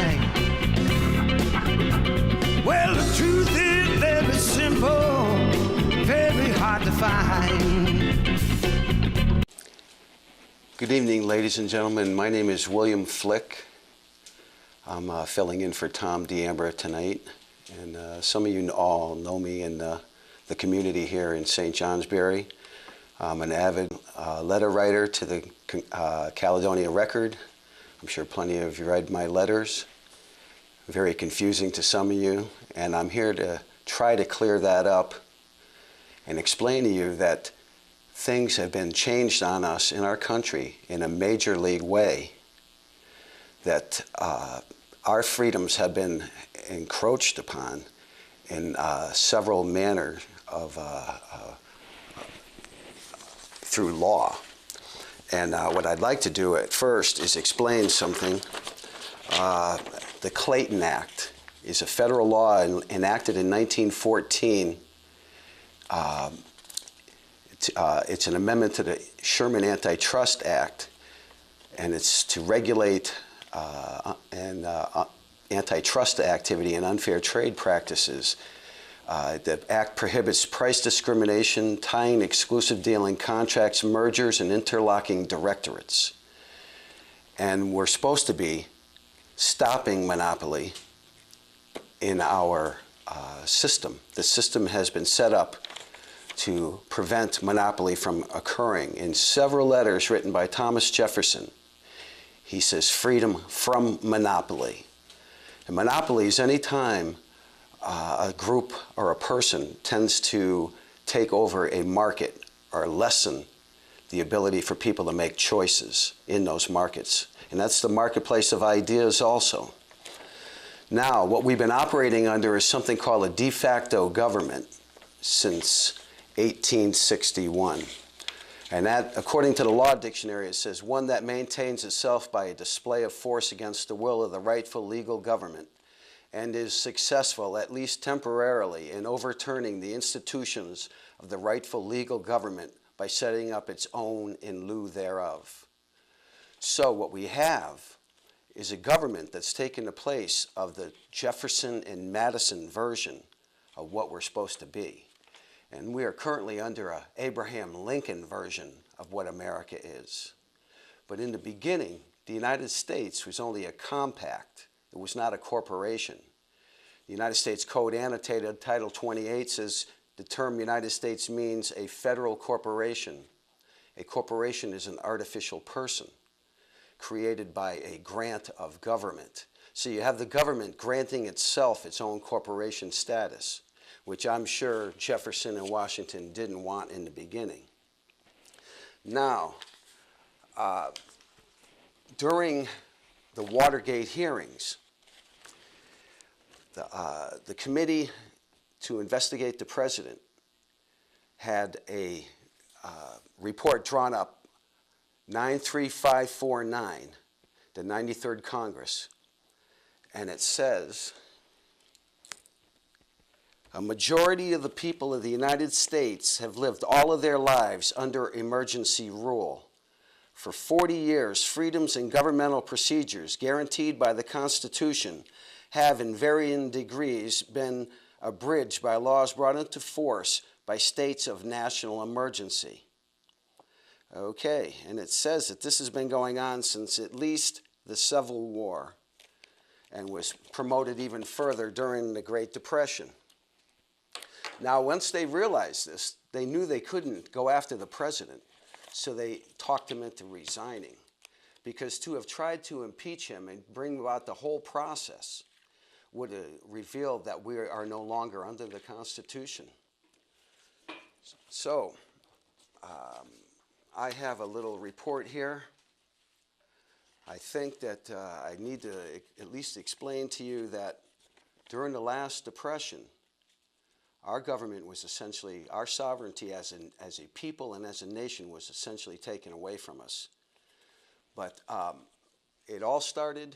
find. Well, the truth is very simple, very hard to find. Good evening, ladies and gentlemen. My name is William Flick. I'm filling in for Tom DeAmbra tonight. And some of you all know me in the community here in St. Johnsbury. I'm an avid letter writer to the Caledonia Record. I'm sure plenty of you read my letters. Very confusing to some of you. And I'm here to try to clear that up and explain to you that things have been changed on us in our country in a major league way, that our freedoms have been encroached upon in several manners of through law. And what I'd like to do at first is explain something. The Clayton Act is a federal law enacted in 1914. It's an amendment to the Sherman Antitrust Act, and it's to regulate antitrust activity and unfair trade practices. The Act prohibits price discrimination, tying exclusive dealing contracts, mergers, and interlocking directorates. And we're supposed to be stopping monopoly in our system. The system has been set up to prevent monopoly from occurring. In several letters written by Thomas Jefferson, he says freedom from monopoly. And monopoly is any time a group or a person tends to take over a market or lessen the ability for people to make choices in those markets. And that's the marketplace of ideas also. Now, what we've been operating under is something called a de facto government since 1861. And that, according to the Law Dictionary, it says, one that maintains itself by a display of force against the will of the rightful legal government and is successful, at least temporarily, in overturning the institutions of the rightful legal government by setting up its own in lieu thereof. So what we have is a government that's taken the place of the Jefferson and Madison version of what we're supposed to be. And we are currently under an Abraham Lincoln version of what America is. But in the beginning, the United States was only a compact. It was not a corporation. The United States Code annotated Title 28 says the term United States means a federal corporation. A corporation is an artificial person created by a grant of government. So you have the government granting itself its own corporation status, which I'm sure Jefferson and Washington didn't want in the beginning. Now, during the Watergate hearings, the committee to investigate the president had a report drawn up, 93549, the 93rd Congress, and it says, a majority of the people of the United States have lived all of their lives under emergency rule. For 40 years, freedoms and governmental procedures guaranteed by the Constitution have in varying degrees been abridged by laws brought into force by states of national emergency. Okay, and it says that this has been going on since at least the Civil War and was promoted even further during the Great Depression. Now, once they realized this, they knew they couldn't go after the president, so they talked him into resigning. Because to have tried to impeach him and bring about the whole process would have revealed that we are no longer under the Constitution. So, I have a little report here. I think that I need to at least explain to you that during the last Depression, our government was essentially, our sovereignty as a people and as a nation was essentially taken away from us. But it all started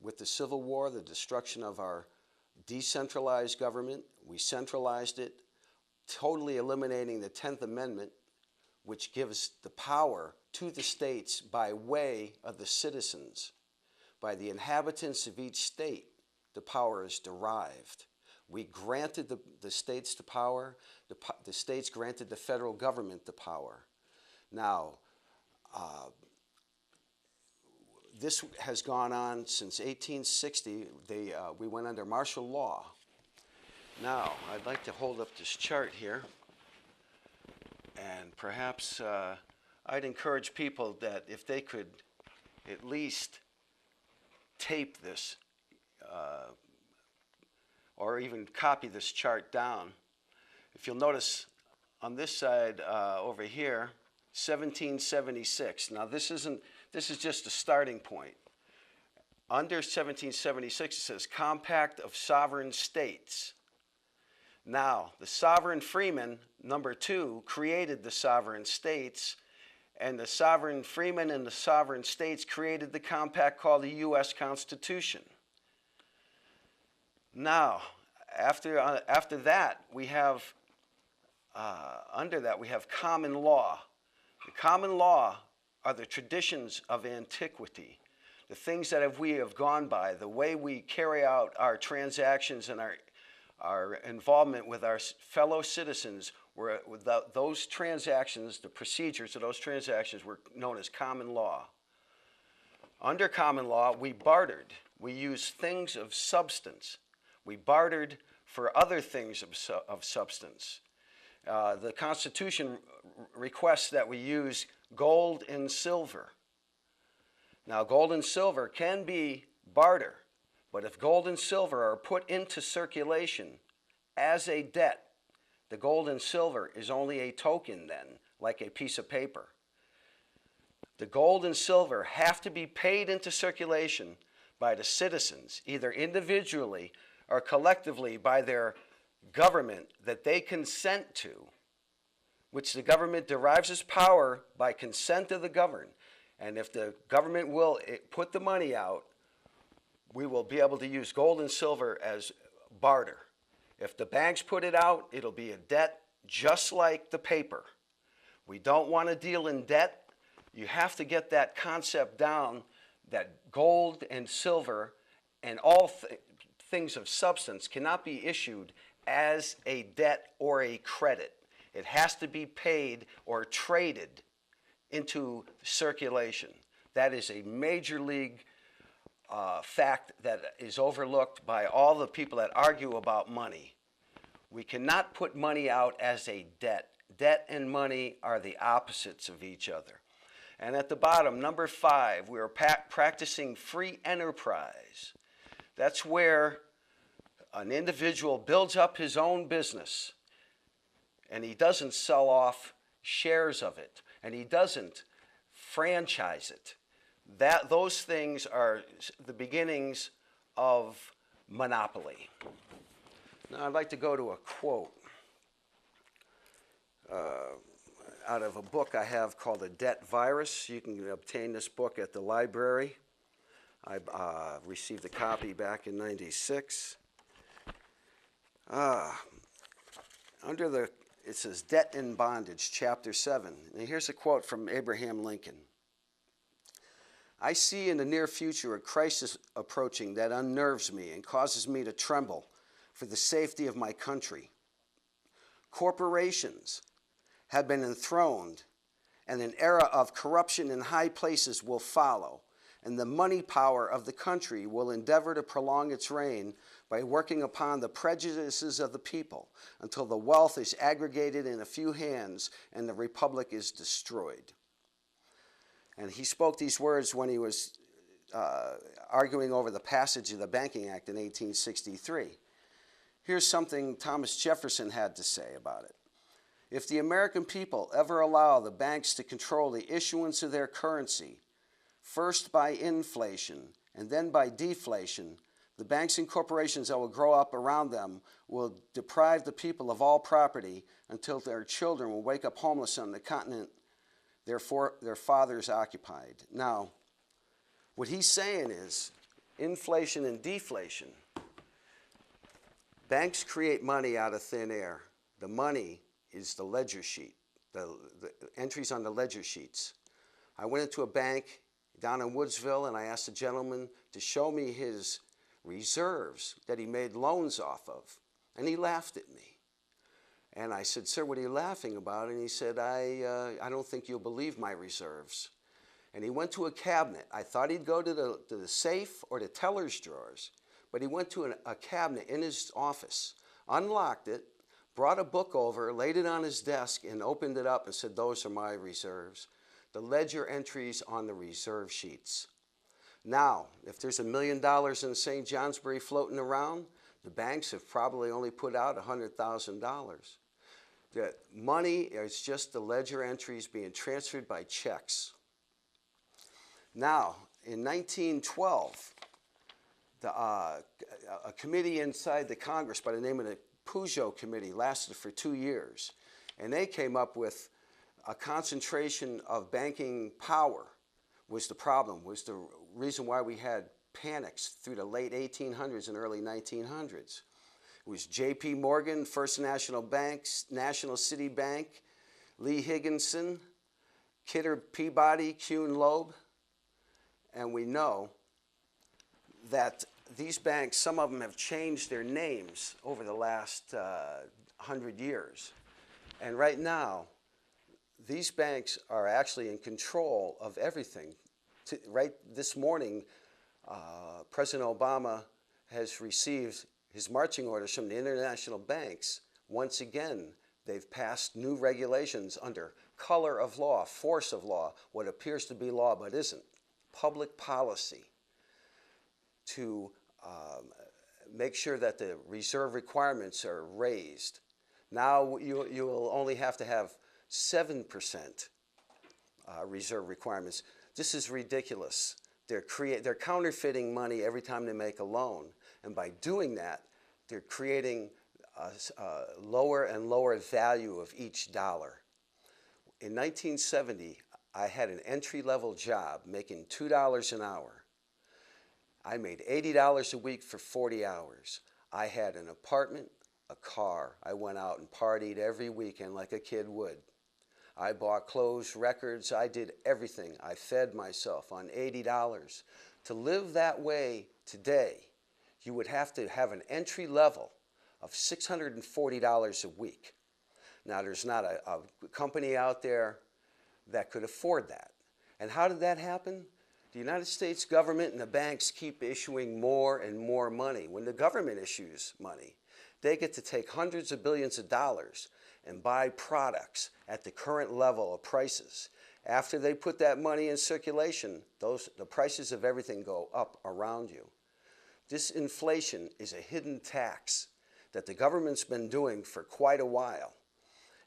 with the Civil War, the destruction of our decentralized government. We centralized it, totally eliminating the 10th Amendment, which gives the power to the states by way of the citizens. by the inhabitants of each state, the power is derived. We granted the states the power, the states granted the federal government the power. Now, this has gone on since 1860. We went under martial law. Now, I'd like to hold up this chart here, and perhaps I'd encourage people that if they could at least tape this or even copy this chart down. If you'll notice on this side over here, 1776. Now this is just a starting point. Under 1776 it says Compact of Sovereign States. Now the sovereign freemen, number 2, created the sovereign states, and the sovereign freemen and the sovereign states created the compact called the U.S. Constitution. Now, after that, we have, under that, we have common law. The common law are the traditions of antiquity, the things that we have gone by, the way we carry out our transactions and our involvement with our fellow citizens. Without those transactions, the procedures of those transactions were known as common law. Under common law, we bartered. We used things of substance. We bartered for other things of substance. The Constitution requests that we use gold and silver. Now, gold and silver can be barter, but if gold and silver are put into circulation as a debt, the gold and silver is only a token then, like a piece of paper. The gold and silver have to be paid into circulation by the citizens, either individually or collectively by their government that they consent to, which the government derives its power by consent of the governed. And if the government will put the money out, we will be able to use gold and silver as barter. If the banks put it out, it'll be a debt just like the paper. We don't want to deal in debt. You have to get that concept down that gold and silver and all things of substance cannot be issued as a debt or a credit. It has to be paid or traded into circulation. That is a major league fact that is overlooked by all the people that argue about money. We cannot put money out as a debt. Debt and money are the opposites of each other. And at the bottom, number 5, we are practicing free enterprise. That's where an individual builds up his own business, and he doesn't sell off shares of it, and he doesn't franchise it. Those things are the beginnings of monopoly. Now I'd like to go to a quote out of a book I have called The Debt Virus. You can obtain this book at the library. I received a copy back in '96. It says Debt and Bondage, Chapter 7. And here's a quote from Abraham Lincoln. I see in the near future a crisis approaching that unnerves me and causes me to tremble for the safety of my country. Corporations have been enthroned, and an era of corruption in high places will follow, and the money power of the country will endeavor to prolong its reign by working upon the prejudices of the people until the wealth is aggregated in a few hands and the republic is destroyed. And he spoke these words when he was arguing over the passage of the Banking Act in 1863. Here's something Thomas Jefferson had to say about it. If the American people ever allow the banks to control the issuance of their currency, first by inflation and then by deflation, the banks and corporations that will grow up around them will deprive the people of all property until their children will wake up homeless on the continent their fathers occupied. Now, what he's saying is inflation and deflation. Banks create money out of thin air. The money is the ledger sheet, the entries on the ledger sheets. I went into a bank down in Woodsville and I asked the gentleman to show me his reserves that he made loans off of. And he laughed at me. And I said, "Sir, what are you laughing about?" And he said, I don't think you'll believe my reserves. And he went to a cabinet. I thought he'd go to the safe or the teller's drawers, but he went to a cabinet in his office, unlocked it, brought a book over, laid it on his desk, and opened it up and said, "Those are my reserves. The ledger entries on the reserve sheets." Now, if there's $1 million in St. Johnsbury floating around, the banks have probably only put out $100,000. The money is just the ledger entries being transferred by checks. Now, in 1912, a committee inside the Congress by the name of the Peugeot Committee lasted for 2 years, and they came up with a concentration of banking power was the problem, was the reason why we had panics through the late 1800s and early 1900s. It was J.P. Morgan, First National Bank, National City Bank, Lee Higginson, Kidder Peabody, Kuhn Loeb, and we know that these banks, some of them have changed their names over the last 100 years. And right now, these banks are actually in control of everything. Right this morning, President Obama has received his marching orders from the international banks. Once again, they've passed new regulations under color of law, force of law, what appears to be law but isn't, public policy, to make sure that the reserve requirements are raised. Now you will only have to have 7% reserve requirements. This is ridiculous. They're counterfeiting money every time they make a loan. And by doing that, they're creating a lower and lower value of each dollar. In 1970, I had an entry-level job making $2 an hour. I made $80 a week for 40 hours. I had an apartment, a car. I went out and partied every weekend like a kid would. I bought clothes, records, I did everything. I fed myself on $80. To live that way today, you would have to have an entry level of $640 a week. Now, there's not a company out there that could afford that. And how did that happen? The United States government and the banks keep issuing more and more money. When the government issues money, they get to take hundreds of billions of dollars and buy products at the current level of prices. After they put that money in circulation, the prices of everything go up around you. This inflation is a hidden tax that the government's been doing for quite a while.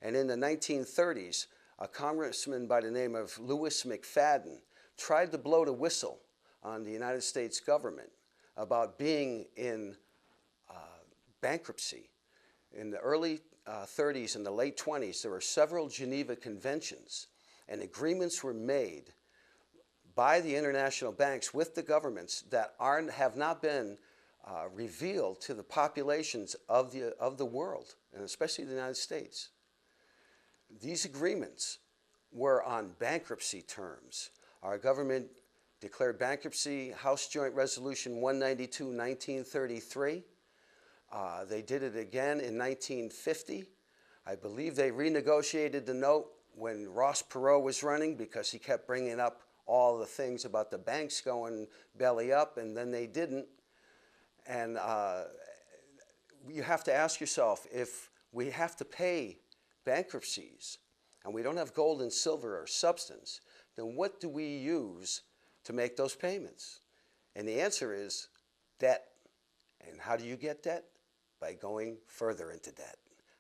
And in the 1930s, a congressman by the name of Louis McFadden tried to blow the whistle on the United States government about being in bankruptcy. In the early 30s and the late 20s, there were several Geneva Conventions, and agreements were made by the international banks with the governments that have not been revealed to the populations of the world, and especially the United States. These agreements were on bankruptcy terms. Our government declared bankruptcy, House Joint Resolution 192, 1933. They did it again in 1950. I believe they renegotiated the note when Ross Perot was running because he kept bringing up all the things about the banks going belly up, and then they didn't. And you have to ask yourself, if we have to pay bankruptcies and we don't have gold and silver or substance, then what do we use to make those payments? And the answer is debt. And how do you get debt? By going further into debt,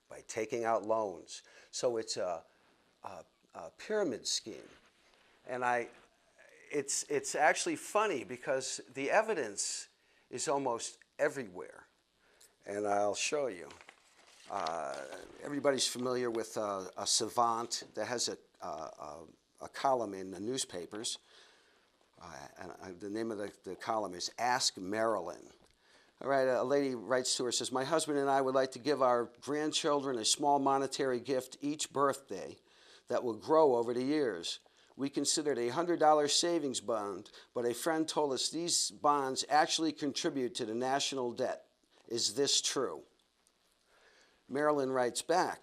by taking out loans. So it's a pyramid scheme. And it's actually funny because the evidence is almost everywhere. And I'll show you. Everybody's familiar with a savant that has a column in the newspapers. And the name of the column is Ask Marilyn. All right, a lady writes to her, says, "My husband and I would like to give our grandchildren a small monetary gift each birthday that will grow over the years. we considered a $100 savings bond, but a friend told us these bonds actually contribute to the national debt. Is this true? Marilyn writes back,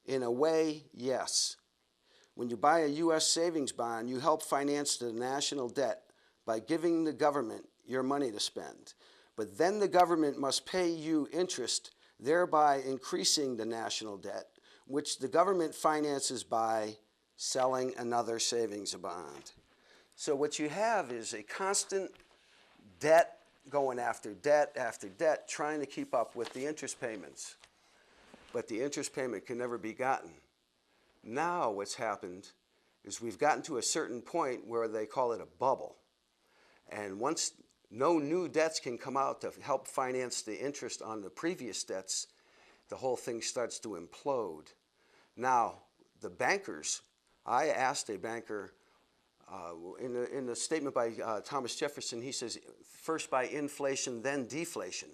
in a way, yes. When you buy a U.S. savings bond, you help finance the national debt by giving the government your money to spend. But then the government must pay you interest, thereby increasing the national debt, which the government finances by selling another savings bond. So what you have is a constant debt going after debt, trying to keep up with the interest payments. But the interest payment can never be gotten. Now what's happened is we've gotten to a certain point where they call it a bubble. And once no new debts can come out to help finance the interest on the previous debts, the whole thing starts to implode. Now, the bankers, I asked a banker, in the statement by Thomas Jefferson, he says, first by inflation, then deflation.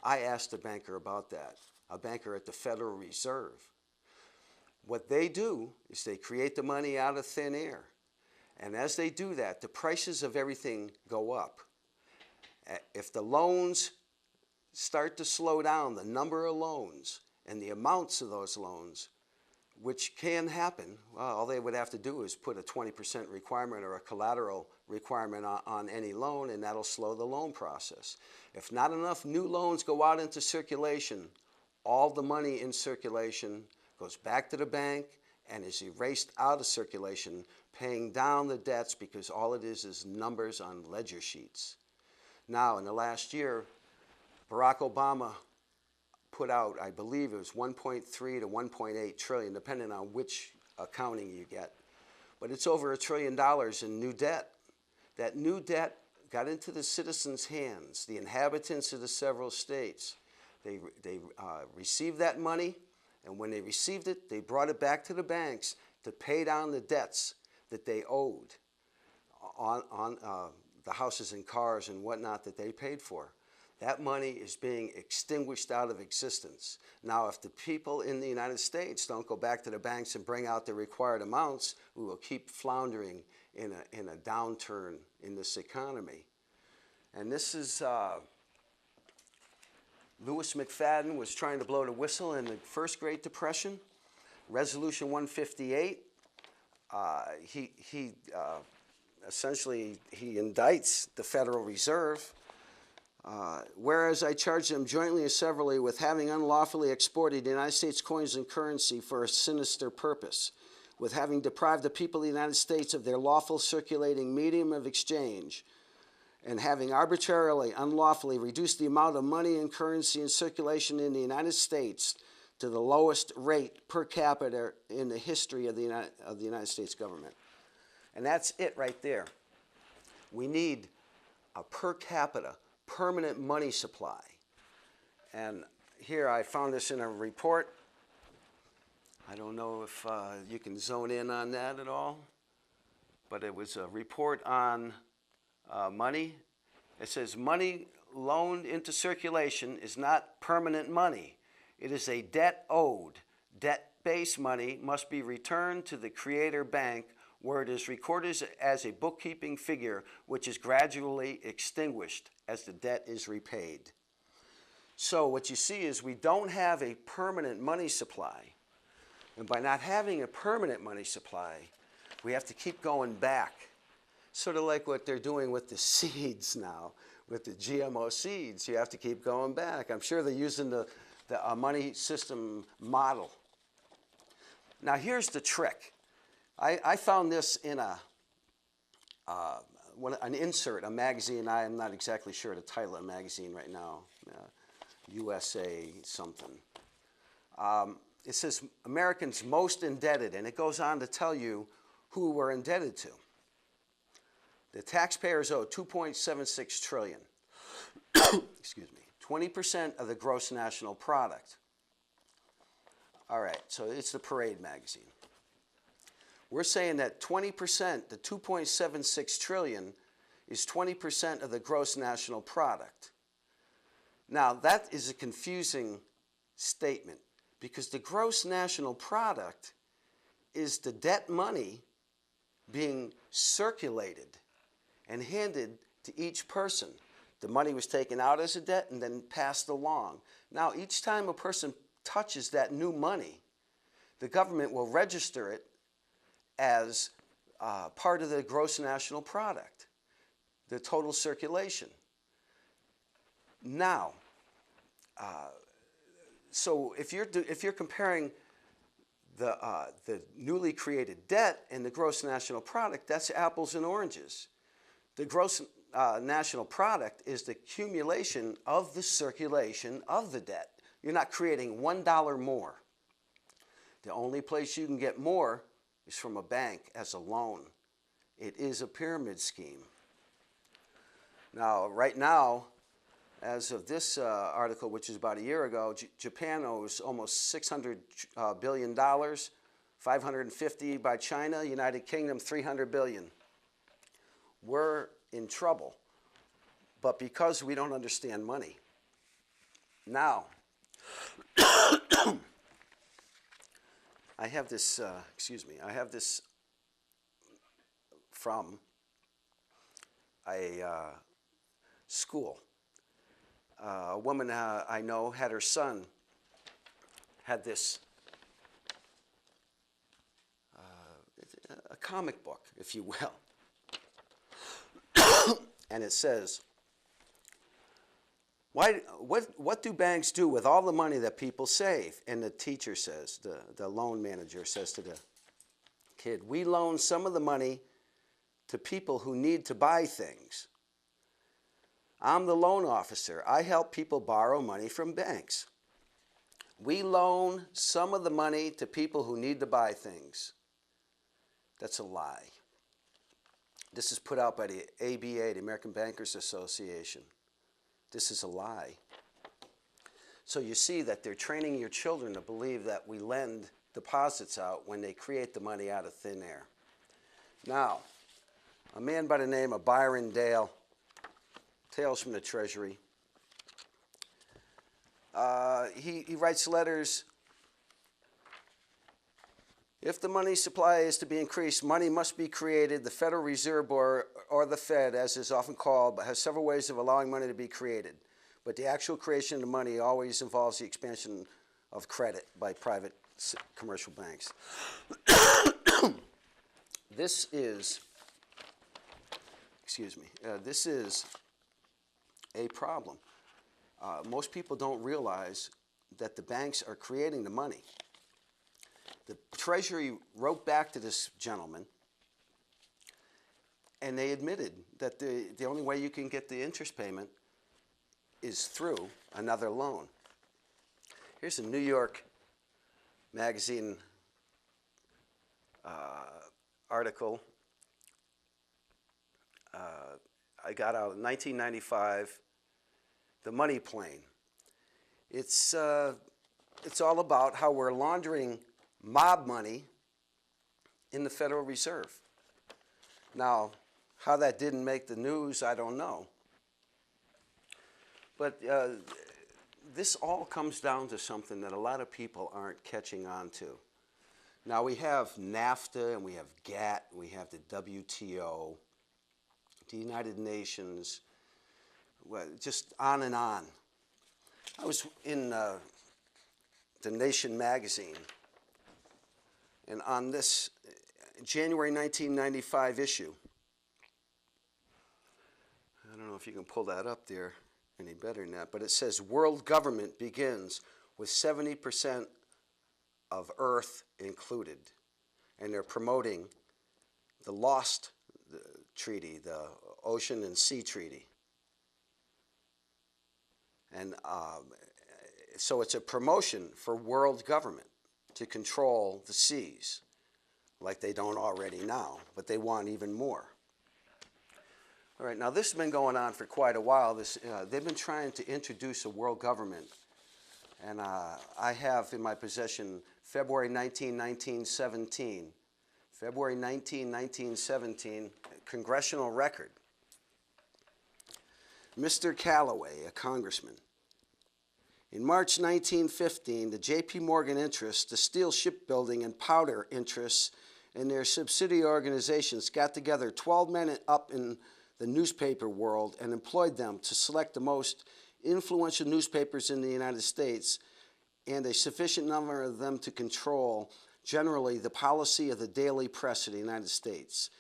I asked a banker about that, a banker at the Federal Reserve. What they do is they create the money out of thin air. And as they do that, the prices of everything go up. If the loans start to slow down, the number of loans and the amounts of those loans, which can happen, well, all they would have to do is put a 20% requirement or a collateral requirement on any loan, and that'll slow the loan process. If not enough new loans go out into circulation, all the money in circulation goes back to the bank and is erased out of circulation, paying down the debts because all it is numbers on ledger sheets. Now, in the last year, Barack Obama put out, I believe it was 1.3 to 1.8 trillion, depending on which accounting you get. But it's over $1 trillion in new debt. That new debt got into the citizens' hands, the inhabitants of the several states. They received that money, and when they received it, they brought it back to the banks to pay down the debts that they owed on the houses and cars and whatnot that they paid for. That money is being extinguished out of existence. Now, if the people in the United States don't go back to the banks and bring out the required amounts, we will keep floundering in a downturn in this economy. And this is, Lewis McFadden was trying to blow the whistle in the first Great Depression. Resolution 158, essentially he indicts the Federal Reserve. Whereas I charge them jointly and severally with having unlawfully exported United States coins and currency for a sinister purpose, with having deprived the people of the United States of their lawful circulating medium of exchange, and having arbitrarily, unlawfully reduced the amount of money and currency in circulation in the United States to the lowest rate per capita in the history of the United States government. And that's it right there. We need a per capita permanent money supply. And here I found this in a report. I don't know if you can zone in on that at all, but it was a report on money. It says money loaned into circulation is not permanent money. It is a debt owed. Debt-based money must be returned to the creator bank where it is recorded as a bookkeeping figure which is gradually extinguished as the debt is repaid. So what you see is we don't have a permanent money supply. And by not having a permanent money supply, we have to keep going back. Sort of like what they're doing with the seeds now, with the GMO seeds. You have to keep going back. I'm sure they're using the money system model. Now here's the trick. I found this in an insert, a magazine. I am not exactly sure the title of the magazine right now, USA something. It says Americans most indebted, and it goes on to tell you who we're indebted to. The taxpayers owe $2.76 trillion. Excuse me, 20% of the gross national product. All right, so it's the Parade magazine. We're saying that 20%, the 2.76 trillion, is 20% of the gross national product. Now, that is a confusing statement because the gross national product is the debt money being circulated and handed to each person. The money was taken out as a debt and then passed along. Now, each time a person touches that new money, the government will register it as part of the gross national product, the total circulation. Now, so if you're comparing the newly created debt and the gross national product, that's apples and oranges. The gross national product is the accumulation of the circulation of the debt. You're not creating $1 more. The only place you can get more is from a bank as a loan. It is a pyramid scheme. Now, right now, as of this article, which is about a year ago, Japan owes almost $600 billion, 550 by China, United Kingdom, $300 billion. We're in trouble, but because we don't understand money. Now, I have this, I have this from a school. A woman I know had her son had this, a comic book, if you will. And it says, what do banks do with all the money that people save? And the teacher says, the loan manager says to the kid, we loan some of the money to people who need to buy things. I'm the loan officer. I help people borrow money from banks. We loan some of the money to people who need to buy things. That's a lie. This is put out by the ABA, the American Bankers Association. This is a lie. So you see that they're training your children to believe that we lend deposits out when they create the money out of thin air. Now, a man by the name of Byron Dale, Tales from the Treasury, he writes letters. If the money supply is to be increased, money must be created. The Federal Reserve Board, or the Fed, as is often called, has several ways of allowing money to be created. But the actual creation of the money always involves the expansion of credit by private commercial banks. This is, this is a problem. Most people don't realize that the banks are creating the money. The Treasury wrote back to this gentleman, and they admitted that the only way you can get the interest payment is through another loan. Here's a New York Magazine article I got out in 1995, The Money Plane. It's all about how we're laundering mob money in the Federal Reserve. Now, how that didn't make the news, I don't know. But this all comes down to something that a lot of people aren't catching on to. Now, we have NAFTA, and we have GATT, and we have the WTO, the United Nations, well, just on and on. I was in the Nation magazine, and on this January 1995 issue, I don't know if you can pull that up there any better than that, but it says world government begins with 70% of Earth included. And they're promoting the LOST Treaty, the Ocean and Sea Treaty. And so it's a promotion for world government to control the seas, like they don't already now, but they want even more. All right, now this has been going on for quite a while. They've been trying to introduce a world government, and I have in my possession February 19, 1917. February 19, 1917, congressional record. Mr. Callaway, a congressman. In March 1915, the J.P. Morgan interests, the steel shipbuilding and powder interests, and their subsidiary organizations got together 12 men up in the newspaper world and employed them to select the most influential newspapers in the United States and a sufficient number of them to control generally the policy of the daily press of the United States.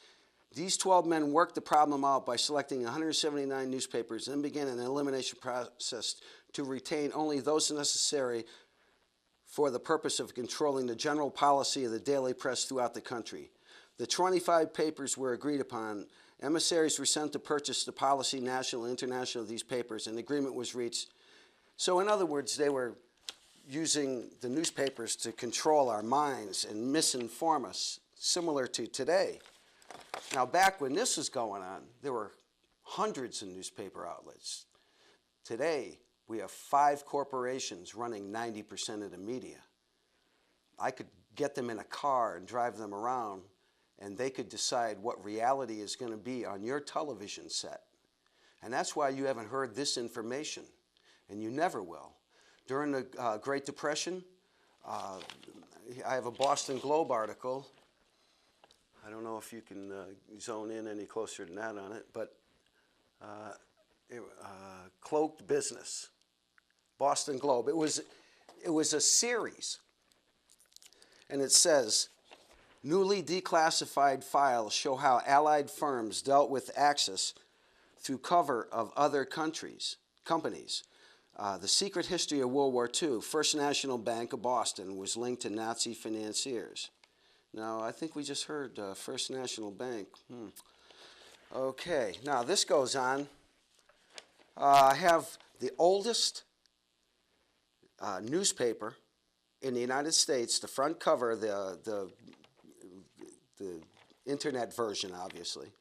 These 12 men worked the problem out by selecting 179 newspapers and began an elimination process to retain only those necessary for the purpose of controlling the general policy of the daily press throughout the country. The 25 papers were agreed upon. Emissaries were sent to purchase the policy, national and international, of these papers, and agreement was reached. So in other words, they were using the newspapers to control our minds and misinform us, similar to today. Now, back when this was going on, there were hundreds of newspaper outlets. Today, we have 5 corporations running 90% of the media. I could get them in a car and drive them around, and they could decide what reality is going to be on your television set. And that's why you haven't heard this information, and you never will. During the Great Depression, I have a Boston Globe article. I don't know if you can zone in any closer than that on it, but cloaked business, Boston Globe. It was a series, and it says, newly declassified files show how Allied firms dealt with Axis through cover of other companies. The secret history of World War II, First National Bank of Boston was linked to Nazi financiers. Now, I think we just heard First National Bank. Okay, now this goes on. I have the oldest newspaper in the United States, the front cover, the internet version, obviously,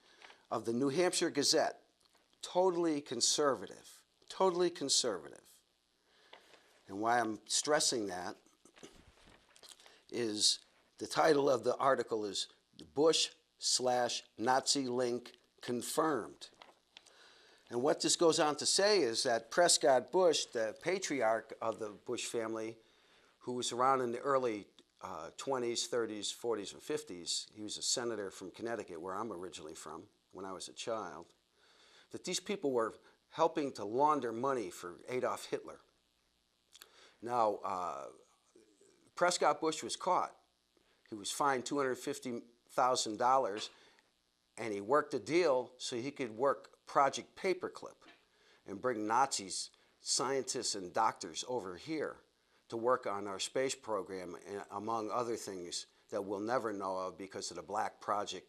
of the New Hampshire Gazette. Totally conservative, totally conservative. And why I'm stressing that is the title of the article is Bush/Nazi link confirmed. And what this goes on to say is that Prescott Bush, the patriarch of the Bush family, who was around in the early 20s, 30s, 40s, and 50s, he was a senator from Connecticut, where I'm originally from, when I was a child, that these people were helping to launder money for Adolf Hitler. Now, Prescott Bush was caught. He was fined $250,000, and he worked a deal so he could work Project Paperclip and bring Nazis, scientists, and doctors over here to work on our space program, among other things that we'll never know of because of the Black Project.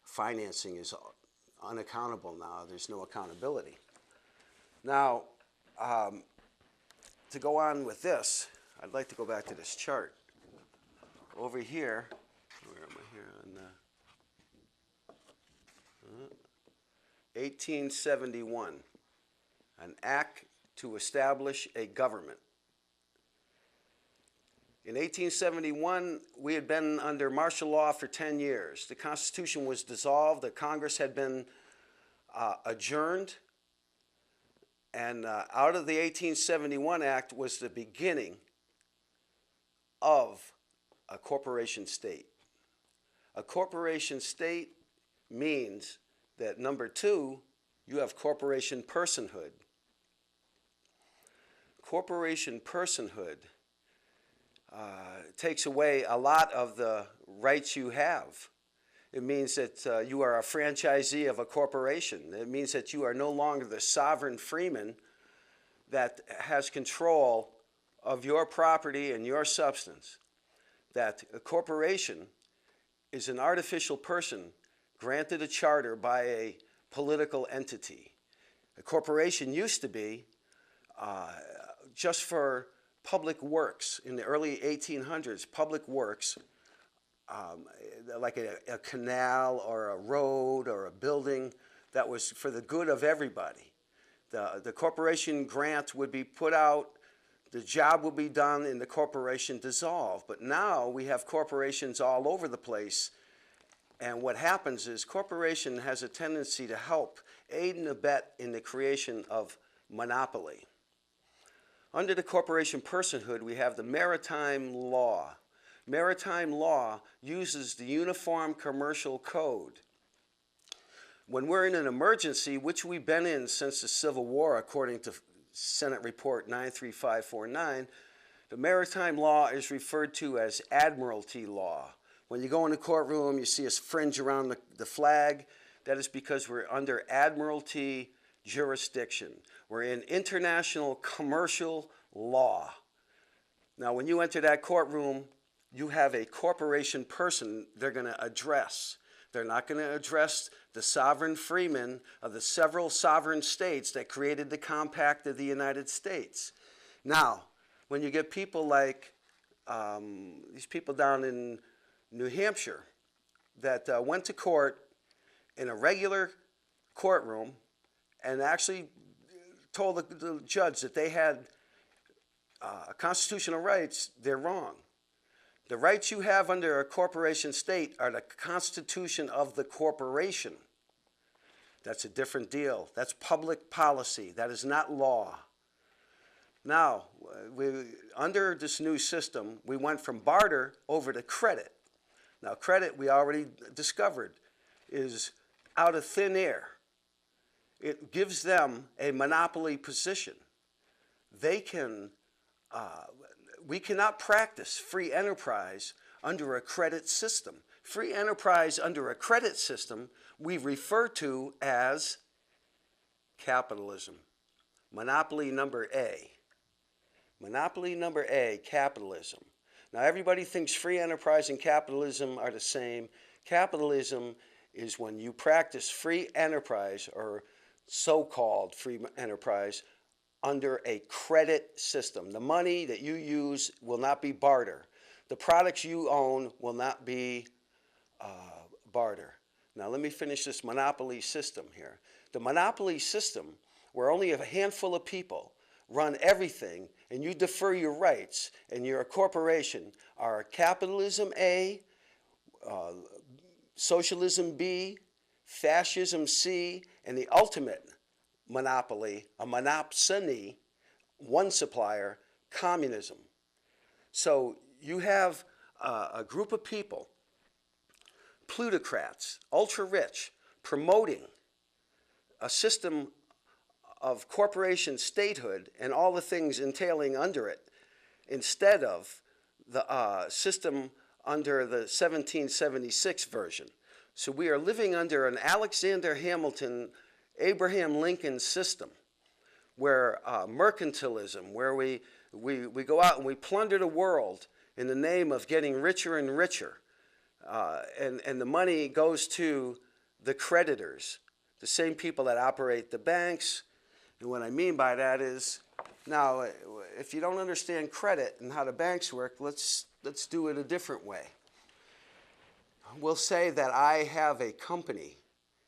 Financing is unaccountable now. There's no accountability. Now, to go on with this, I'd like to go back to this chart. Over here, where am I here? On 1871, an act to establish a government. In 1871, we had been under martial law for 10 years. The Constitution was dissolved. The Congress had been adjourned. And out of the 1871 Act was the beginning of a corporation state. A corporation state means that, number 2, you have corporation personhood. Corporation personhood takes away a lot of the rights you have. It means that you are a franchisee of a corporation. It means that you are no longer the sovereign freeman that has control of your property and your substance. That a corporation is an artificial person granted a charter by a political entity. A corporation used to be just for public works. In the early 1800s, public works, like a canal or a road or a building, that was for the good of everybody. The corporation grant would be put out, the job would be done, and the corporation dissolved. But now we have corporations all over the place, and what happens is corporation has a tendency to help aid and abet in the creation of monopoly. Under the corporation personhood, we have the maritime law. Maritime law uses the Uniform Commercial Code. When we're in an emergency, which we've been in since the Civil War, according to Senate Report 93549, the maritime law is referred to as admiralty law. When you go in the courtroom, you see a fringe around the flag. That is because we're under admiralty jurisdiction. We're in international commercial law. Now, when you enter that courtroom, you have a corporation person they're going to address. They're not going to address the sovereign freemen of the several sovereign states that created the Compact of the United States. Now, when you get people like these people down in New Hampshire that went to court in a regular courtroom and actually told the judge that they had constitutional rights, they're wrong. The rights you have under a corporation state are the constitution of the corporation. That's a different deal. That's public policy. That is not law. Now, under this new system, we went from barter over to credit. Now, credit, we already discovered, is out of thin air. It gives them a monopoly position. They can, we cannot practice free enterprise under a credit system. Free enterprise under a credit system we refer to as capitalism. Monopoly number A. Monopoly number A, capitalism. Now everybody thinks free enterprise and capitalism are the same. Capitalism is when you practice free enterprise or so-called free enterprise under a credit system. The money that you use will not be barter. The products you own will not be barter. Now let me finish this monopoly system here. The monopoly system, where only a handful of people run everything and you defer your rights and you're a corporation, are capitalism A, socialism B, fascism C, and the ultimate monopoly, a monopsony, one supplier, communism. So you have a group of people, plutocrats, ultra-rich, promoting a system of corporation statehood and all the things entailing under it, instead of the system under the 1776 version. So we are living under an Alexander Hamilton, Abraham Lincoln system, where mercantilism, where we go out and we plunder the world in the name of getting richer and richer, and the money goes to the creditors, the same people that operate the banks. And what I mean by that is, now, if you don't understand credit and how the banks work, let's do it a different way. We'll say that I have a company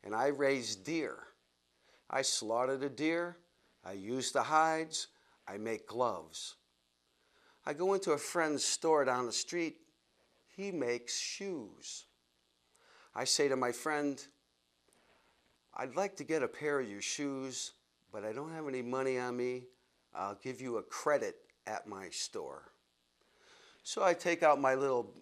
and I raise deer. I slaughter the deer, I use the hides, I make gloves. I go into a friend's store down the street, he makes shoes. I say to my friend, I'd like to get a pair of your shoes, but I don't have any money on me. I'll give you a credit at my store. So I take out my little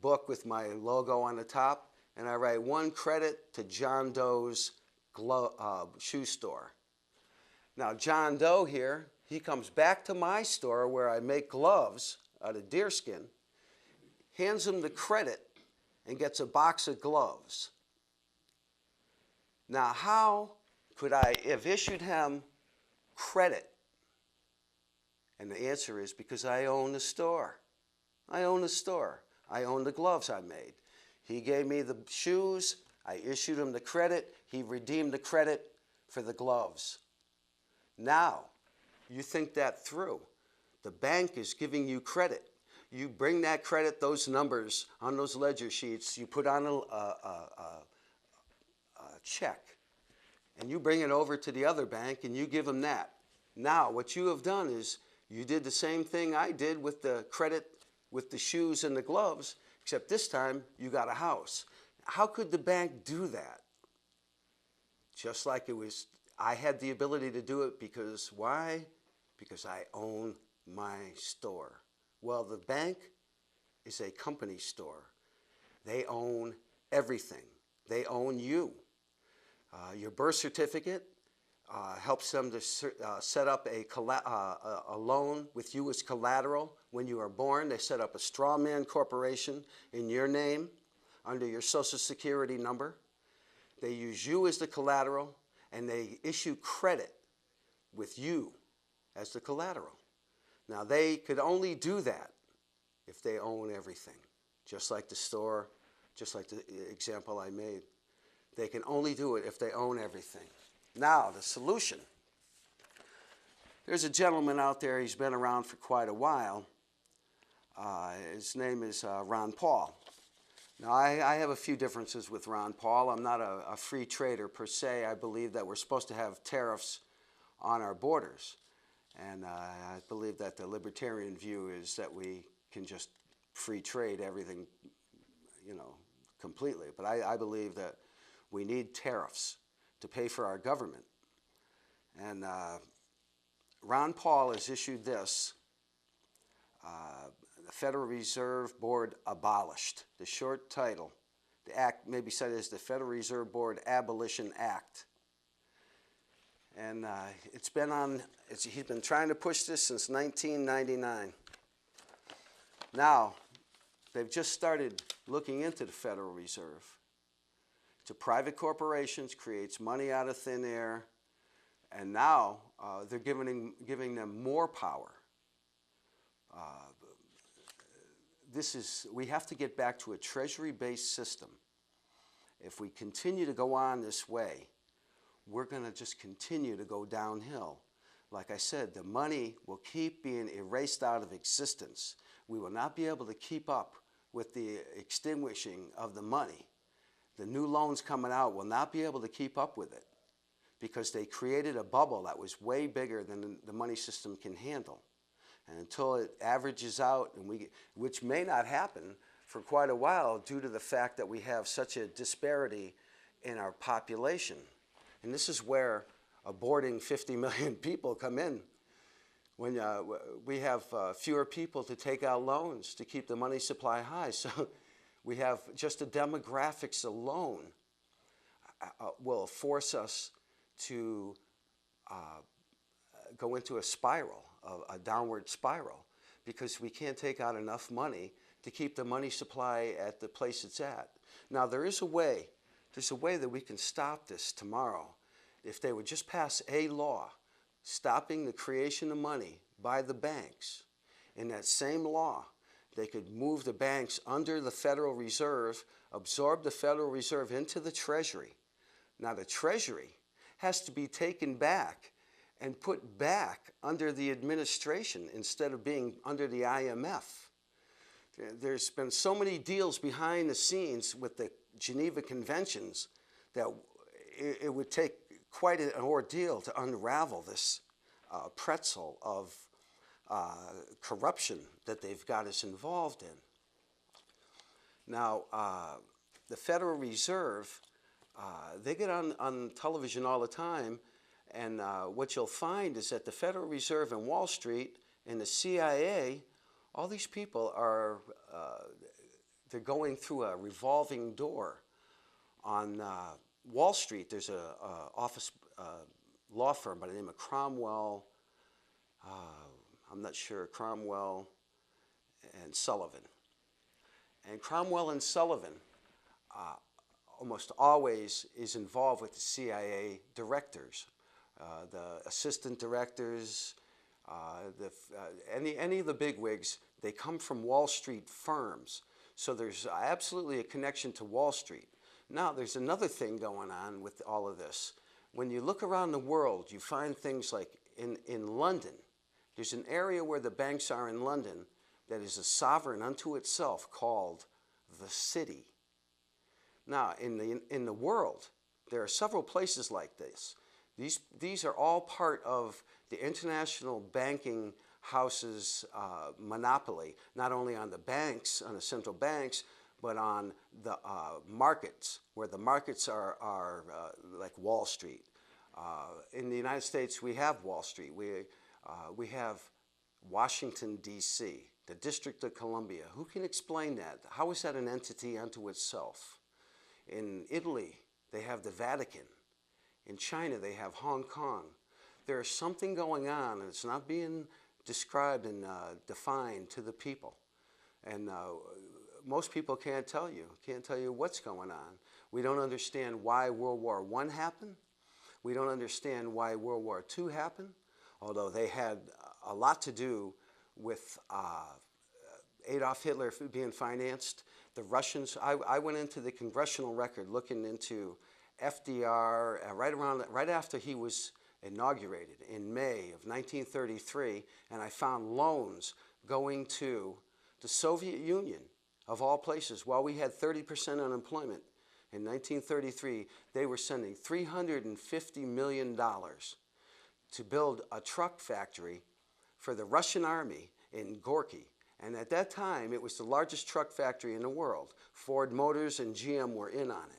book with my logo on the top, and I write 1 credit to John Doe's shoe store. Now John Doe here, he comes back to my store where I make gloves out of deerskin, hands him the credit, and gets a box of gloves. Now how could I have issued him credit? And the answer is because I own the store. I own the store. I own the gloves I made. He gave me the shoes. I issued him the credit. He redeemed the credit for the gloves. Now, you think that through. The bank is giving you credit. You bring that credit, those numbers on those ledger sheets, you put on a check. And you bring it over to the other bank and you give them that. Now, what you have done is you did the same thing I did with the credit with the shoes and the gloves, except this time you got a house. How could the bank do that? Just like it was, I had the ability to do it because why? Because I own my store. Well, the bank is a company store. They own everything. They own you. Your birth certificate helps them to set up a loan with you as collateral. When you are born, they set up a straw man corporation in your name under your Social Security number. They use you as the collateral, and they issue credit with you as the collateral. Now, they could only do that if they own everything, just like the store, just like the example I made. They can only do it if they own everything. Now, the solution. There's a gentleman out there, he's been around for quite a while. His name is Ron Paul. Now, I have a few differences with Ron Paul. I'm not a free trader per se. I believe that we're supposed to have tariffs on our borders. And I believe that the libertarian view is that we can just free trade everything, completely. But I believe that we need tariffs to pay for our government. And Ron Paul has issued this. The Federal Reserve Board abolished. The short title, the act may be cited as the Federal Reserve Board Abolition Act. And he's been trying to push this since 1999. Now, they've just started looking into the Federal Reserve. It's a private corporations, creates money out of thin air, and now they're giving them more power. We have to get back to a treasury-based system. If we continue to go on this way, we're going to just continue to go downhill. Like I said, the money will keep being erased out of existence. We will not be able to keep up with the extinguishing of the money. The new loans coming out will not be able to keep up with it because they created a bubble that was way bigger than the money system can handle. And until it averages out, which may not happen for quite a while due to the fact that we have such a disparity in our population. And this is where aborting 50 million people come in. When we have fewer people to take out loans to keep the money supply high. So we have just the demographics alone will force us to go into a spiral, a downward spiral, because we can't take out enough money to keep the money supply at the place it's at. Now, there's a way that we can stop this tomorrow. If they would just pass a law stopping the creation of money by the banks, in that same law, they could move the banks under the Federal Reserve, absorb the Federal Reserve into the Treasury. Now, the Treasury has to be taken back and put back under the administration instead of being under the IMF. There's been so many deals behind the scenes with the Geneva Conventions that it would take quite an ordeal to unravel this pretzel of corruption that they've got us involved in. Now, the Federal Reserve, they get on television all the time, and what you'll find is that the Federal Reserve and Wall Street and the CIA, all these people are, they're going through a revolving door. On Wall Street, there's a office law firm by the name of Cromwell, I'm not sure, Cromwell and Sullivan. And Cromwell and Sullivan almost always is involved with the CIA directors, the assistant directors, any of the bigwigs. They come from Wall Street firms. So there's absolutely a connection to Wall Street. Now, there's another thing going on with all of this. When you look around the world, you find things like in London, there's an area where the banks are in London that is a sovereign unto itself called the city. Now, in the world, there are several places like this. These are all part of the international banking house's monopoly, not only on the banks, on the central banks, but on the markets, where the markets are like Wall Street. In the United States, we have Wall Street. We have Washington, D.C., the District of Columbia. Who can explain that? How is that an entity unto itself? In Italy, they have the Vatican. In China, they have Hong Kong. There's something going on, and it's not being described and defined to the people. And most people can't tell you what's going on. We don't understand why World War I happened. We don't understand why World War II happened, although they had a lot to do with Adolf Hitler being financed. The Russians, I went into the congressional record looking into FDR right after he was inaugurated in May of 1933, and I found loans going to the Soviet Union, of all places. While we had 30% unemployment in 1933, they were sending $350 million to build a truck factory for the Russian army in Gorky. And at that time, it was the largest truck factory in the world. Ford Motors and GM were in on it.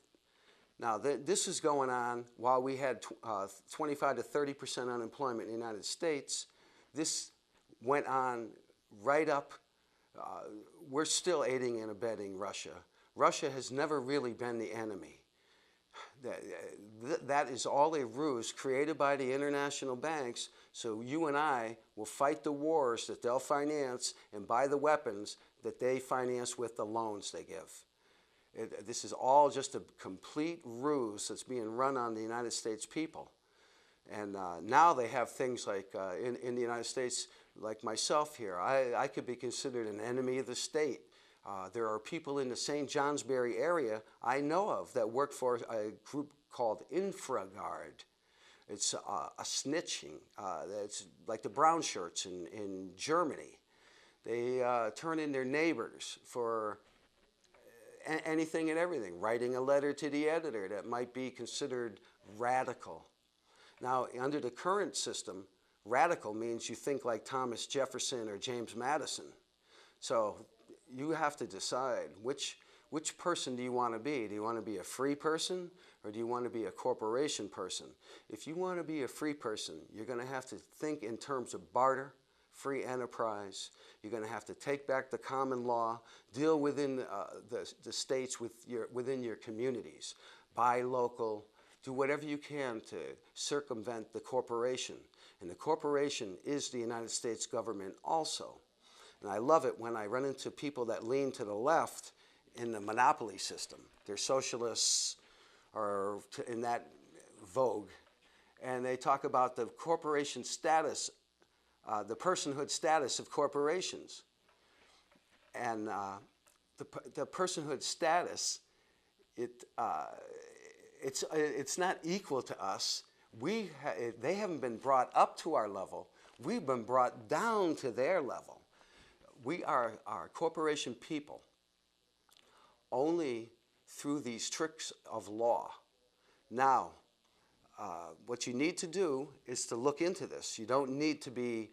Now, this is going on while we had 25 to 30% unemployment in the United States. This went on right up. We're still aiding and abetting Russia. Russia has never really been the enemy. That is all a ruse created by the international banks, so you and I will fight the wars that they'll finance and buy the weapons that they finance with the loans they give. This is all just a complete ruse that's being run on the United States people. And now they have things like, in the United States, like myself here, I could be considered an enemy of the state. There are people in the St. Johnsbury area I know of that work for a group called InfraGard. It's a snitching. It's like the brown shirts in Germany. They turn in their neighbors for anything and everything, writing a letter to the editor that might be considered radical. Now, under the current system, radical means you think like Thomas Jefferson or James Madison. So you have to decide which person do you want to be? Do you want to be a free person or do you want to be a corporation person? If you want to be a free person, you're going to have to think in terms of barter, free enterprise. You're going to have to take back the common law, deal within the states within your communities, buy local, do whatever you can to circumvent the corporation. And the corporation is the United States government also. And I love it when I run into people that lean to the left in the monopoly system. They're socialists or in that vogue. And they talk about the corporation status, the personhood status of corporations. And the personhood status, it's not equal to us. They haven't been brought up to our level. We've been brought down to their level. We are corporation people only through these tricks of law. Now, what you need to do is to look into this. You don't need to be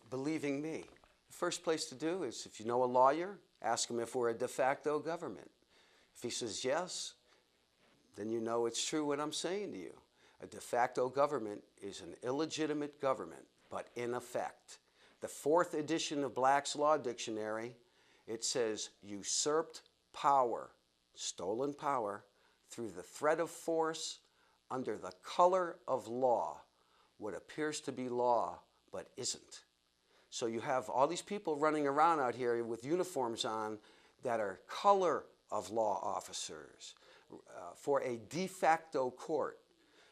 believing me. The first place to do is, if you know a lawyer, ask him if we're a de facto government. If he says yes, then you know it's true what I'm saying to you. A de facto government is an illegitimate government, but in effect. The 4th edition of Black's Law Dictionary, it says usurped power, stolen power, through the threat of force, under the color of law, what appears to be law, but isn't. So you have all these people running around out here with uniforms on that are color of law officers for a de facto court.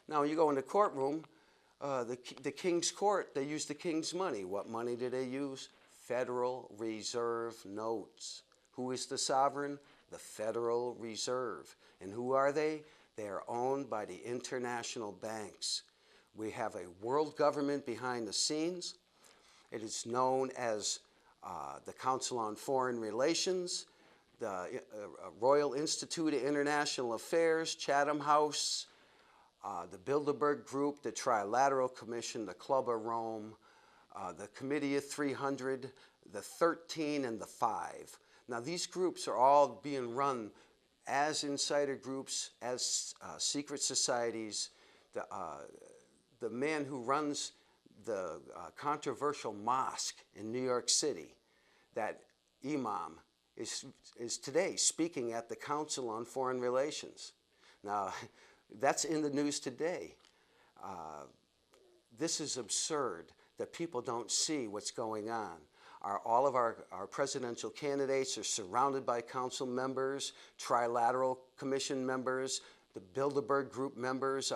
Now, you go in the courtroom, the King's Court, they use the King's money. What money do they use? Federal Reserve notes. Who is the sovereign? The Federal Reserve. And who are they? They are owned by the international banks. We have a world government behind the scenes. It is known as the Council on Foreign Relations, the Royal Institute of International Affairs, Chatham House, the Bilderberg Group, the Trilateral Commission, the Club of Rome, the Committee of 300, the 13, and the 5. Now, these groups are all being run as insider groups, as secret societies. The man who runs controversial mosque in New York City, that imam is today speaking at the Council on Foreign Relations. Now, that's in the news today. This is absurd that people don't see what's going on. All of our presidential candidates are surrounded by council members, trilateral commission members, the Bilderberg Group members,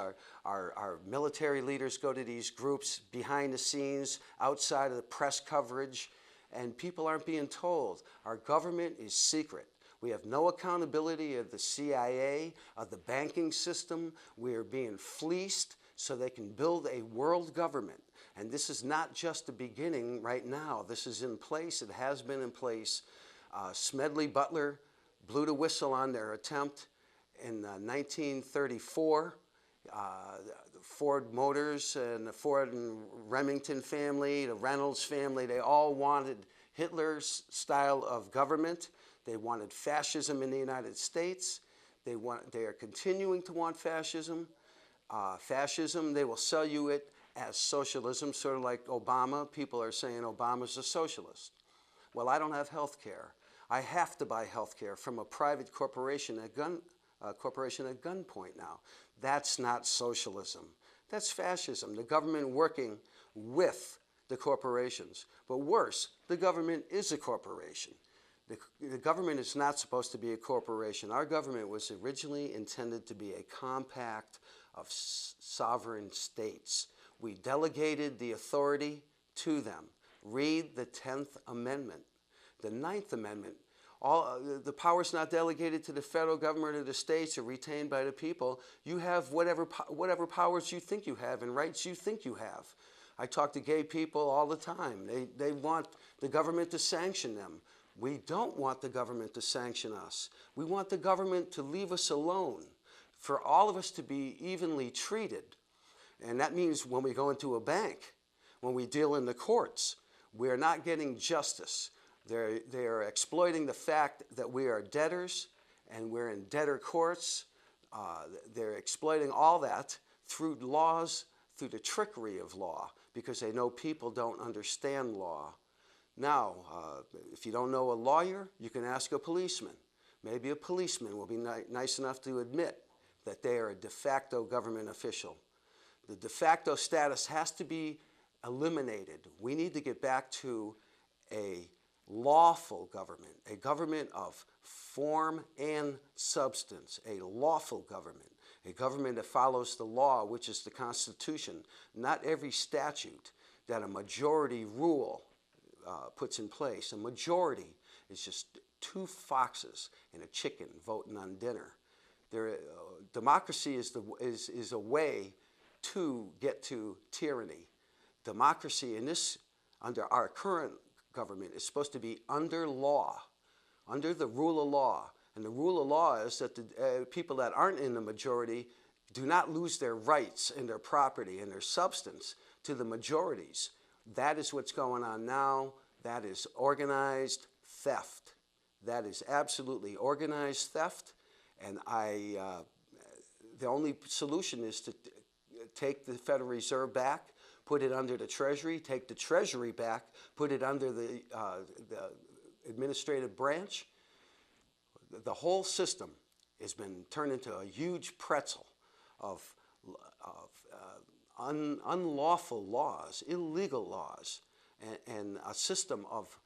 our military leaders go to these groups behind the scenes, outside of the press coverage, and people aren't being told. Our government is secret. We have no accountability of the CIA, of the banking system. We are being fleeced so they can build a world government. And this is not just the beginning right now. This is in place. It has been in place. Smedley Butler blew the whistle on their attempt in 1934. Ford Motors and the Ford and Remington family, the Reynolds family, they all wanted Hitler's style of government. They wanted fascism in the United States. They are continuing to want fascism. Fascism, they will sell you it as socialism, sort of like Obama. People are saying Obama's a socialist. Well, I don't have health care. I have to buy health care from a private corporation at gunpoint now. That's not socialism. That's fascism. The government working with the corporations. But worse, the government is a corporation. The government is not supposed to be a corporation. Our government was originally intended to be a compact of sovereign states. We delegated the authority to them. Read the 10th Amendment. The 9th Amendment, the power's not delegated to the federal government or the states or retained by the people. You have whatever powers you think you have and rights you think you have. I talk to gay people all the time. They want the government to sanction them. We don't want the government to sanction us. We want the government to leave us alone, for all of us to be evenly treated. And that means when we go into a bank, when we deal in the courts, we're not getting justice. They're exploiting the fact that we are debtors and we're in debtor courts. They're exploiting all that through laws, through the trickery of law, because they know people don't understand law. Now, if you don't know a lawyer, you can ask a policeman. Maybe a policeman will be nice enough to admit that they are a de facto government official. The de facto status has to be eliminated. We need to get back to a lawful government, a government of form and substance, a lawful government, a government that follows the law, which is the Constitution, not every statute that a majority rule puts in place. A majority is just two foxes and a chicken voting on dinner. Democracy is a way to get to tyranny. Democracy under our current government is supposed to be under law, under the rule of law. And the rule of law is that the people that aren't in the majority do not lose their rights and their property and their substance to the majorities. That is what's going on now. That is organized theft. That is absolutely organized theft. And the only solution is to take the Federal Reserve back, put it under the Treasury, take the Treasury back, put it under the administrative branch. The whole system has been turned into a huge pretzel of unlawful laws, illegal laws, and a system of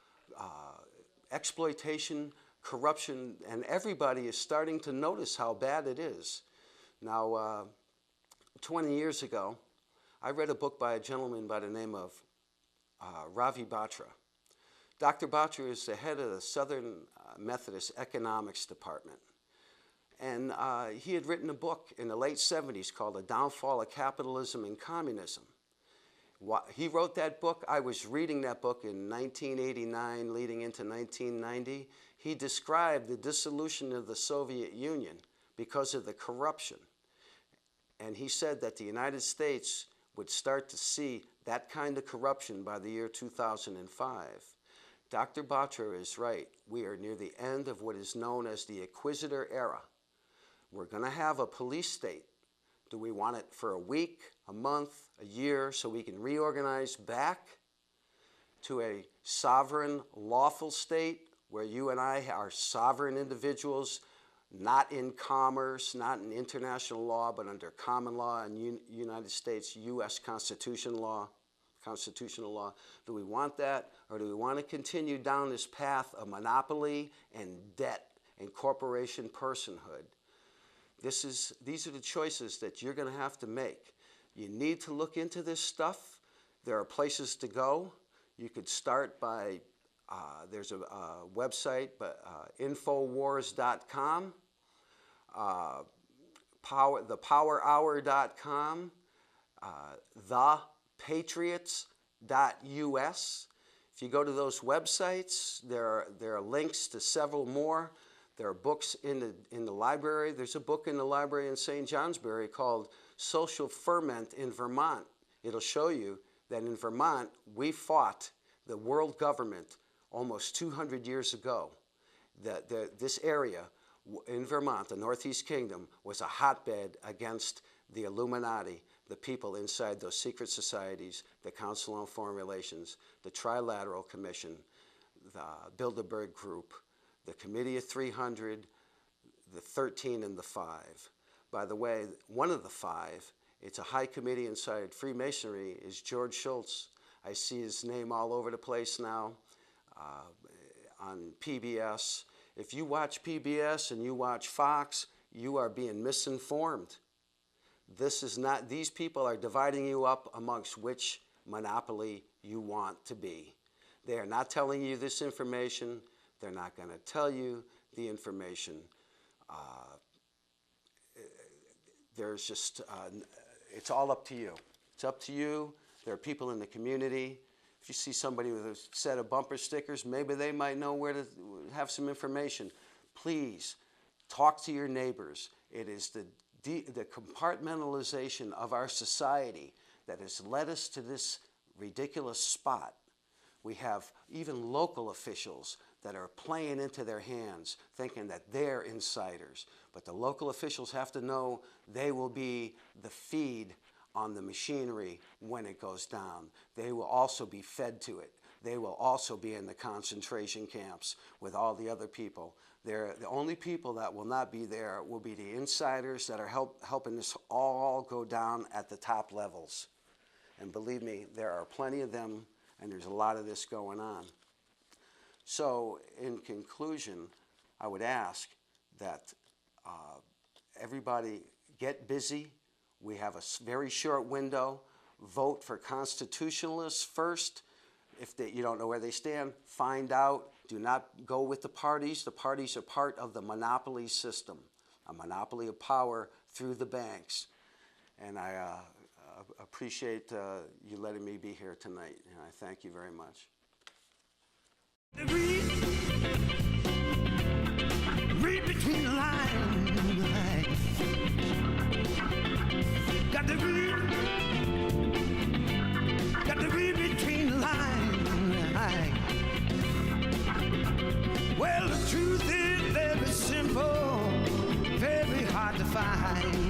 exploitation, corruption, and everybody is starting to notice how bad it is. Now, 20 years ago, I read a book by a gentleman by the name of Ravi Batra. Dr. Batra is the head of the Southern Methodist Economics Department. And he had written a book in the late 70s called The Downfall of Capitalism and Communism. He wrote that book. I was reading that book in 1989 leading into 1990. He described the dissolution of the Soviet Union because of the corruption. And he said that the United States would start to see that kind of corruption by the year 2005. Dr. Batra is right. We are near the end of what is known as the Inquisitor era. We're going to have a police state Do we want it for a week, a month, a year, so we can reorganize back to a sovereign, lawful state where you and I are sovereign individuals, not in commerce, not in international law, but under common law and United States U.S. constitutional law? Do we want that, or do we want to continue down this path of monopoly and debt and corporation personhood? These are the choices that you're going to have to make. You need to look into this stuff. There are places to go. You could start by, there's a website, but Infowars.com, thepowerhour.com, thepatriots.us. If you go to those websites, there are links to several more. There are books in the library. There's a book in the library in St. Johnsbury called Social Ferment in Vermont. It'll show you that in Vermont, we fought the world government almost 200 years ago. This area in Vermont, the Northeast Kingdom, was a hotbed against the Illuminati, the people inside those secret societies, the Council on Foreign Relations, the Trilateral Commission, the Bilderberg Group, the Committee of 300, the 13 and the 5. By the way, one of the 5, it's a high committee inside Freemasonry, is George Shultz. I see his name all over the place now on PBS. If you watch PBS and you watch Fox, you are being misinformed. These people are dividing you up amongst which monopoly you want to be. They are not telling you this information. They're not going to tell you the information. There's just, it's all up to you. It's up to you. There are people in the community. If you see somebody with a set of bumper stickers, maybe they might know where to have some information. Please talk to your neighbors. It is the compartmentalization of our society that has led us to this ridiculous spot. We have even local officials that are playing into their hands, thinking that they're insiders. But the local officials have to know they will be the feed on the machinery when it goes down. They will also be fed to it. They will also be in the concentration camps with all the other people. The only people that will not be there will be the insiders that are helping this all go down at the top levels. And believe me, there are plenty of them, and there's a lot of this going on. So in conclusion, I would ask that everybody get busy. We have a very short window. Vote for constitutionalists first. If you don't know where they stand, find out. Do not go with the parties. The parties are part of the monopoly system, a monopoly of power through the banks. And I appreciate you letting me be here tonight, and I thank you very much. Read between the lines. Got to read between the lines. Well, the truth is very simple, very hard to find.